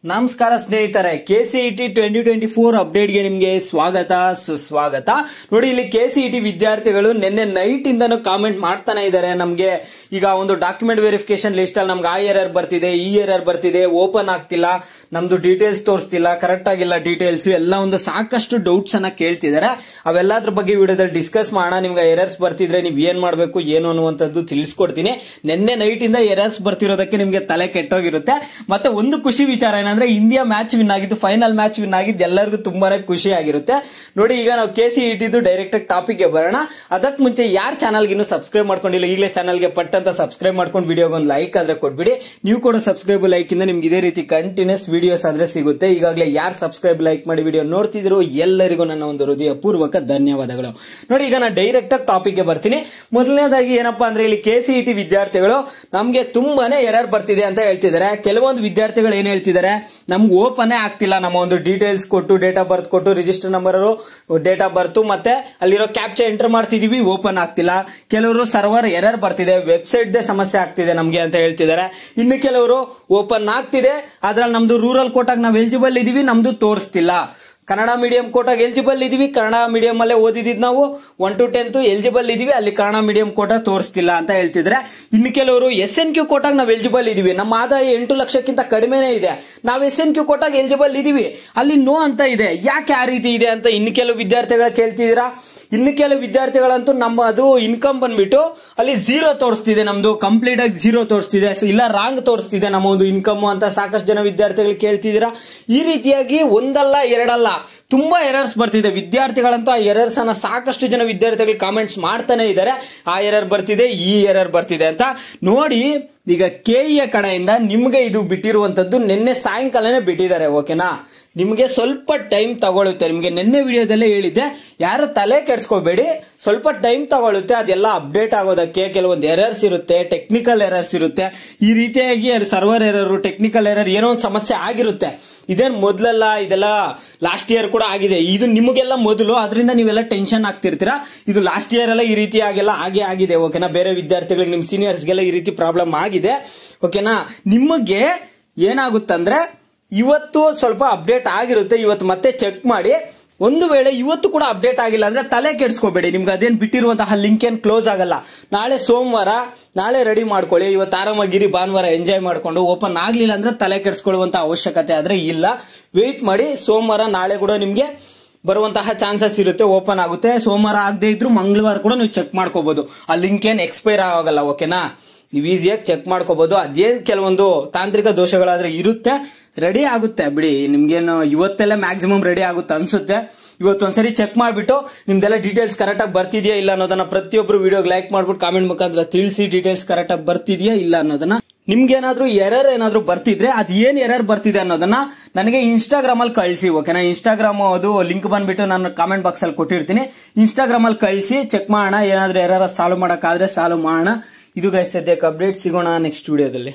ನಮಸ್ಕಾರ ಸ್ನೇಹಿತರೆ, KCET 2024 ಅಪ್ಡೇಟ್ಗೆ ನಿಮಗೆ ಸ್ವಾಗತ ಸುಸ್ವಾಗತ. ನೋಡಿ, ಇಲ್ಲಿ KCET ವಿದ್ಯಾರ್ಥಿಗಳು ನಿನ್ನೆ ನೈಟ್ ಇಂದನೂ ಕಾಮೆಂಟ್ ಮಾಡ್ತಾನೆ ಇದ್ದಾರೆ. ನಮಗೆ ಈಗ ಒಂದು ಡಾಕ್ಯುಮೆಂಟ್ ವೆರಿಫಿಕೇಶನ್ ಲಿಸ್ಟ್ ಅಲ್ಲಿ ನಮ್ಗೆ ಆ ಎರರ್ ಬರ್ತಿದೆ, ಈ ಎರರ್ ಬರ್ತಿದೆ, ಓಪನ್ ಆಗ್ತಿಲ್ಲ, ನಮ್ದು ಡೀಟೇಲ್ಸ್ ತೋರಿಸ್ತಿಲ್ಲ, ಕರೆಕ್ಟ್ ಆಗಿಲ್ಲ ಡೀಟೇಲ್ಸ್ ಎಲ್ಲ ಒಂದು ಸಾಕಷ್ಟು ಡೌಟ್ಸ್ ಅನ್ನ ಕೇಳ್ತಿದ್ದಾರೆ. ಅವೆಲ್ಲದ್ರ ಬಗ್ಗೆ ವಿಡಿಯೋದಲ್ಲಿ ಡಿಸ್ಕಸ್ ಮಾಡೋಣ. ನಿಮ್ಗೆ ಎರರ್ಸ್ ಬರ್ತಿದ್ರೆ ನೀವು ಏನ್ ಮಾಡ್ಬೇಕು ಏನು ಅನ್ನುವಂಥದ್ದು ತಿಳಿಸ್ಕೊಡ್ತೀನಿ. ನಿನ್ನೆ ನೈಟ್ ಇಂದ ಎರರ್ಸ್ ಬರ್ತಿರೋದಕ್ಕೆ ನಿಮ್ಗೆ ತಲೆ ಕೆಟ್ಟೋಗಿರುತ್ತೆ. ಮತ್ತೆ ಒಂದು ಖುಷಿ ವಿಚಾರ ಅಂದ್ರೆ ಇಂಡಿಯಾ ಮ್ಯಾಚ್ ವಿನ್ ಆಗಿದ್ದು, ಫೈನಲ್ ಮ್ಯಾಚ್ ವಿನ್ ಆಗಿದ್ದು ಎಲ್ಲರಿಗೂ ತುಂಬಾನೇ ಖುಷಿ ಆಗಿರುತ್ತೆ. ನೋಡಿ, ಈಗ ನಾವು KCET ಡೈರೆಕ್ಟ್ ಟಾಪಿಕ್ ಗೆ ಬರೋಣ. ಅದಕ್ಕೆ ಮುಂಚೆ ಯಾರು ಚಾನಲ್ಗೆ ಇನ್ನೂ ಸಬ್ಸ್ಕ್ರೈಬ್ ಮಾಡ್ಕೊಂಡಿಲ್ಲ, ಈಗಲೇ ಚಾನಲ್ಗೆ ಪಟ್ ಅಂತ ಸಬ್ಸ್ಕ್ರೈಬ್ ಮಾಡ್ಕೊಂಡು ವಿಡಿಯೋಗೆ ಒಂದು ಲೈಕ್ ಆದ್ರೆ ಕೊಟ್ಬಿಡಿ. ನೀವು ಕೂಡ ಸಬ್ಸ್ಕ್ರೈಬ್ ಲೈಕ್ ಇಂದ ನಿಮ್ಗೆ ಇದೇ ರೀತಿ ಕಂಟಿನ್ಯೂಸ್ ವಿಡಿಯೋಸ್ ಆದ್ರೆ ಸಿಗುತ್ತೆ. ಈಗಾಗಲೇ ಯಾರು ಸಬ್ಸ್ಕ್ರೈಬ್ ಲೈಕ್ ಮಾಡಿ ವಿಡಿಯೋ ನೋಡ್ತಿದ್ರು ಎಲ್ಲರಿಗೂ ನನ್ನ ಒಂದು ಹೃದಯ ಪೂರ್ವಕ ಧನ್ಯವಾದಗಳು. ನೋಡಿ, ಈಗ ನಾನು ಡೈರೆಕ್ಟ್ ಟಾಪಿಕ್ ಗೆ ಬರ್ತೀನಿ. ಮೊದಲನೇದಾಗಿ ಏನಪ್ಪಾ ಅಂದ್ರೆ ಇಲ್ಲಿ KCET ವಿದ್ಯಾರ್ಥಿಗಳು ನಮ್ಗೆ ತುಂಬಾನೇ ಎರರ್ ಬರ್ತಿದೆ ಅಂತ ಹೇಳ್ತಿದ್ದಾರೆ. ಕೆಲವೊಂದು ವಿದ್ಯಾರ್ಥಿಗಳು ಏನ್ ಹೇಳ್ತಿದ್ದಾರೆ, ನಮ್ಗೆ ಓಪನ್ ಆಗ್ತಿಲ್ಲ, ನಮ್ಮ ಒಂದು ಡೀಟೇಲ್ಸ್ ಕೊಟ್ಟು, ಡೇಟ್ ಆಫ್ ಬರ್ತ್ ಕೊಟ್ಟು, register number, date of birth ಮತ್ತೆ ಅಲ್ಲಿರೋ ಕ್ಯಾಪ್ಚಾ ಎಂಟರ್ ಮಾಡ್ತಿದೀವಿ, ಓಪನ್ ಆಗ್ತಿಲ್ಲ. ಕೆಲವರು ಸರ್ವರ್ ಎರರ್ ಬರ್ತಿದೆ, ವೆಬ್ಸೈಟ್ ದೇ ಸಮಸ್ಯೆ ಆಗ್ತಿದೆ ನಮ್ಗೆ ಅಂತ ಹೇಳ್ತಿದ್ದಾರೆ. ಇನ್ನು ಕೆಲವರು ಓಪನ್ ಆಗ್ತಿದೆ, ಅದ್ರಲ್ಲಿ ನಮ್ದು ರೂರಲ್ ಕೋಟಾಗ್ ನಾವು ಎಲಿಜಿಬಲ್ ಇದೀವಿ, ನಮ್ದು ತೋರಿಸ್ತಿಲ್ಲ. ಕನ್ನಡ ಮೀಡಿಯಂ ಕೋಟಾಗ್ ಎಲಿಜಿಬಲ್ ಇದೀವಿ, ಕನ್ನಡ ಮೀಡಿಯಂ ಅಲ್ಲೇ ಓದಿದ್ ನಾವು 1 to 10 ಎಲಿಜಿಬಲ್ ಇದೀವಿ, ಅಲ್ಲಿ ಕನ್ನಡ ಮೀಡಿಯಂ ಕೋಟಾ ತೋರಿಸ್ತಿಲ್ಲ ಅಂತ ಹೇಳ್ತಿದ್ರೆ. ಇನ್ನು ಕೆಲವರು SNQ ಕೋಟಾಗ್ ನಾವು ಎಲಿಜಿಬಲ್ ಇದೀವಿ, ನಮ್ಮ ಆದಾಯ 8 ಲಕ್ಷಕ್ಕಿಂತ ಕಡಿಮೆನೇ ಇದೆ, ನಾವು SNQ ಕೋಟಾಗ್ ಎಲಿಜಿಬಲ್ ಇದೀವಿ, ಅಲ್ಲಿ ನೋ ಅಂತ ಇದೆ, ಯಾಕೆ ಆ ರೀತಿ ಇದೆ ಅಂತ ಇನ್ನು ಕೆಲವು ವಿದ್ಯಾರ್ಥಿಗಳು ಕೇಳ್ತಿದ್ದೀರಾ. ಇನ್ನು ಕೆಲವು ವಿದ್ಯಾರ್ಥಿಗಳಂತೂ ನಮ್ಮ ಅದು ಇನ್ಕಮ್ ಬಂದ್ಬಿಟ್ಟು ಅಲ್ಲಿ 0 ತೋರಿಸ್ತಿದೆ, ನಮ್ದು ಕಂಪ್ಲೀಟ್ ಆಗಿ 0 ತೋರಿಸ್ತಿದೆ, ಇಲ್ಲ ರಾಂಗ್ ತೋರಿಸ್ತಿದೆ ನಮ್ಮ ಒಂದು ಇನ್ಕಮ್ ಅಂತ ಸಾಕಷ್ಟು ಜನ ವಿದ್ಯಾರ್ಥಿಗಳು ಕೇಳ್ತಿದ್ದೀರಾ. ಈ ರೀತಿಯಾಗಿ ಒಂದಲ್ಲ ಎರಡಲ್ಲ ತುಂಬಾ ಎರರ್ಸ್ ಬರ್ತಿದೆ. ವಿದ್ಯಾರ್ಥಿಗಳಂತೂ ಆ ಎರರ್ಸ್ ಅನ್ನ ಸಾಕಷ್ಟು ಜನ ವಿದ್ಯಾರ್ಥಿಗಳು ಕಾಮೆಂಟ್ಸ್ ಮಾಡ್ತಾನೆ ಇದ್ದಾರೆ, ಆ ಎರರ್ ಬರ್ತಿದೆ, ಈ ಎರರ್ ಬರ್ತಿದೆ ಅಂತ. ನೋಡಿ, ಈಗ KE ಕಡೆಯಿಂದ ನಿಮ್ಗೆ ಇದು ಬಿಟ್ಟಿರುವಂತದ್ದು ನಿನ್ನೆ ಸಾಯಂಕಾಲನೇ ಬಿಟ್ಟಿದ್ದಾರೆ. ಓಕೆನಾ, ನಿಮ್ಗೆ ಸ್ವಲ್ಪ ಟೈಮ್ ತಗೊಳುತ್ತೆ. ನಿಮ್ಗೆ ನಿನ್ನೆ ವಿಡಿಯೋದಲ್ಲೇ ಹೇಳಿದ್ದೆ, ಯಾರು ತಲೆ ಕೆಡ್ಸ್ಕೋಬೇಡಿ, ಸ್ವಲ್ಪ ಟೈಮ್ ತಗೊಳುತ್ತೆ ಅದೆಲ್ಲ ಅಪ್ಡೇಟ್ ಆಗೋದಕ್ಕೆ. ಕೆಲವೊಂದು ಎರರ್ಸ್ ಇರುತ್ತೆ, ಟೆಕ್ನಿಕಲ್ ಎರರ್ಸ್ ಇರುತ್ತೆ, ಈ ರೀತಿಯಾಗಿ ಸರ್ವರ್ ಎರರ್, ಟೆಕ್ನಿಕಲ್ ಎರರ್ ಏನೋ ಒಂದು ಸಮಸ್ಯೆ ಆಗಿರುತ್ತೆ. ಇದೇನ್ ಮೊದಲಲ್ಲ, ಇದೆಲ್ಲ ಲಾಸ್ಟ್ ಇಯರ್ ಕೂಡ ಆಗಿದೆ. ಇದು ನಿಮಗೆಲ್ಲ ಮೊದಲು, ಅದರಿಂದ ನೀವೆಲ್ಲ ಟೆನ್ಷನ್ ಆಗ್ತಿರ್ತೀರಾ. ಇದು ಲಾಸ್ಟ್ ಇಯರ್ ಎಲ್ಲ ಈ ರೀತಿಯಾಗೆಲ್ಲ ಆಗಿದೆ. ಓಕೆನಾ, ಬೇರೆ ವಿದ್ಯಾರ್ಥಿಗಳಿಗೆ, ನಿಮ್ ಸೀನಿಯರ್ಸ್ಗೆಲ್ಲ ಈ ರೀತಿ ಪ್ರಾಬ್ಲಮ್ ಆಗಿದೆ. ಓಕೆನಾ, ನಿಮಗೆ ಏನಾಗುತ್ತಂದ್ರೆ ಇವತ್ತು ಸ್ವಲ್ಪ ಅಪ್ಡೇಟ್ ಆಗಿರುತ್ತೆ, ಇವತ್ತು ಮತ್ತೆ ಚೆಕ್ ಮಾಡಿ. ಒಂದು ವೇಳೆ ಇವತ್ತು ಕೂಡ ಅಪ್ಡೇಟ್ ಆಗಿಲ್ಲ ಅಂದ್ರೆ ತಲೆ ಕೆಡಿಸ್ಕೋಬೇಡಿ, ನಿಮ್ಗೆ ಅದೇನ್ ಬಿಟ್ಟಿರುವಂತಹ ಲಿಂಕ್ ಏನ್ ಕ್ಲೋಸ್ ಆಗಲ್ಲ. ನಾಳೆ ಸೋಮವಾರ, ನಾಳೆ ರೆಡಿ ಮಾಡ್ಕೊಳ್ಳಿ, ಇವತ್ತು ಆರಾಮಾಗಿರಿ, ಭಾನುವಾರ ಎಂಜಾಯ್ ಮಾಡ್ಕೊಂಡು. ಓಪನ್ ಆಗ್ಲಿಲ್ಲ ಅಂದ್ರೆ ತಲೆ ಕೆಡಿಸ್ಕೊಳ್ಳುವಂತ ಅವಶ್ಯಕತೆ ಆದ್ರೆ ಇಲ್ಲ, ವೇಟ್ ಮಾಡಿ. ಸೋಮವಾರ, ನಾಳೆ ಕೂಡ ನಿಮ್ಗೆ ಬರುವಂತಹ ಚಾನ್ಸಸ್ ಇರುತ್ತೆ, ಓಪನ್ ಆಗುತ್ತೆ. ಸೋಮವಾರ ಆಗದೆ ಇದ್ರು ಮಂಗಳವಾರ ಕೂಡ ನೀವು ಚೆಕ್ ಮಾಡ್ಕೋಬಹುದು, ಆ ಲಿಂಕ್ ಏನ್ ಎಕ್ಸ್ಪೈರ್ ಆಗಲ್ಲ. ಓಕೆನಾ, ನೀವು ಈಸಿಯಾಗಿ ಚೆಕ್ ಮಾಡ್ಕೋಬಹುದು. ಅದೇನ್ ಕೆಲವೊಂದು ತಾಂತ್ರಿಕ ದೋಷಗಳಾದ್ರೆ ಇರುತ್ತೆ, ರೆಡಿ ಆಗುತ್ತೆ ಬಿಡಿ. ನಿಮ್ಗೇನು ಇವತ್ತೆಲ್ಲ ಮ್ಯಾಕ್ಸಿಮಮ್ ರೆಡಿ ಆಗುತ್ತೆ ಅನ್ಸುತ್ತೆ. ಇವತ್ತೊಂದ್ಸರಿ ಚೆಕ್ ಮಾಡ್ಬಿಟ್ಟು ನಿಮ್ದೆಲ್ಲ ಡೀಟೇಲ್ಸ್ ಕರೆಕ್ಟ್ ಆಗಿ ಬರ್ತಿದ್ಯಾ ಇಲ್ಲ ಅನ್ನೋದನ್ನ ಪ್ರತಿಯೊಬ್ರು ವಿಡಿಯೋಗೆ ಲೈಕ್ ಮಾಡ್ಬಿಟ್ಟು ಕಾಮೆಂಟ್ ಮುಖಾಂತರ ತಿಳಿಸಿ, ಡೀಟೇಲ್ಸ್ ಕರೆಕ್ಟ್ ಆಗಿ ಬರ್ತಿದ್ಯಾ ಇಲ್ಲ ಅನ್ನೋದನ್ನ. ನಿಮ್ಗೇನಾದ್ರೂ ಎರರ್ ಏನಾದ್ರೂ ಬರ್ತಿದ್ರೆ ಅದ್ ಏನ್ ಎರರ್ ಬರ್ತಿದೆ ಅನ್ನೋದನ್ನ ನನಗೆ ಇನ್ಸ್ಟಾಗ್ರಾಮ್ ಅಲ್ಲಿ ಕಳಿಸಿ. ಓಕೆನಾ, ಇನ್ಸ್ಟಾಗ್ರಾಮ್ ಅದು ಲಿಂಕ್ ಬಂದ್ಬಿಟ್ಟು ನಾನು ಕಾಮೆಂಟ್ ಬಾಕ್ಸ್ ಅಲ್ಲಿ ಕೊಟ್ಟಿರ್ತೀನಿ, ಇನ್ಸ್ಟಾಗ್ರಾಮ್ ಅಲ್ಲಿ ಕಳಿಸಿ, ಚೆಕ್ ಮಾಡೋಣ. ಏನಾದ್ರೂ ಎರರ್ ಸಾಲ್ವ್ ಮಾಡಕ್ಕಾದ್ರೆ ಸಾಲ್ವ್ ಮಾಡೋಣ. ಇದು ಗೈಸ್ ಸದ್ಯಕ್ಕೆ ಅಪ್ಡೇಟ್, ಸಿಗೋಣ ನೆಕ್ಸ್ಟ್ ವಿಡಿಯೋದಲ್ಲಿ.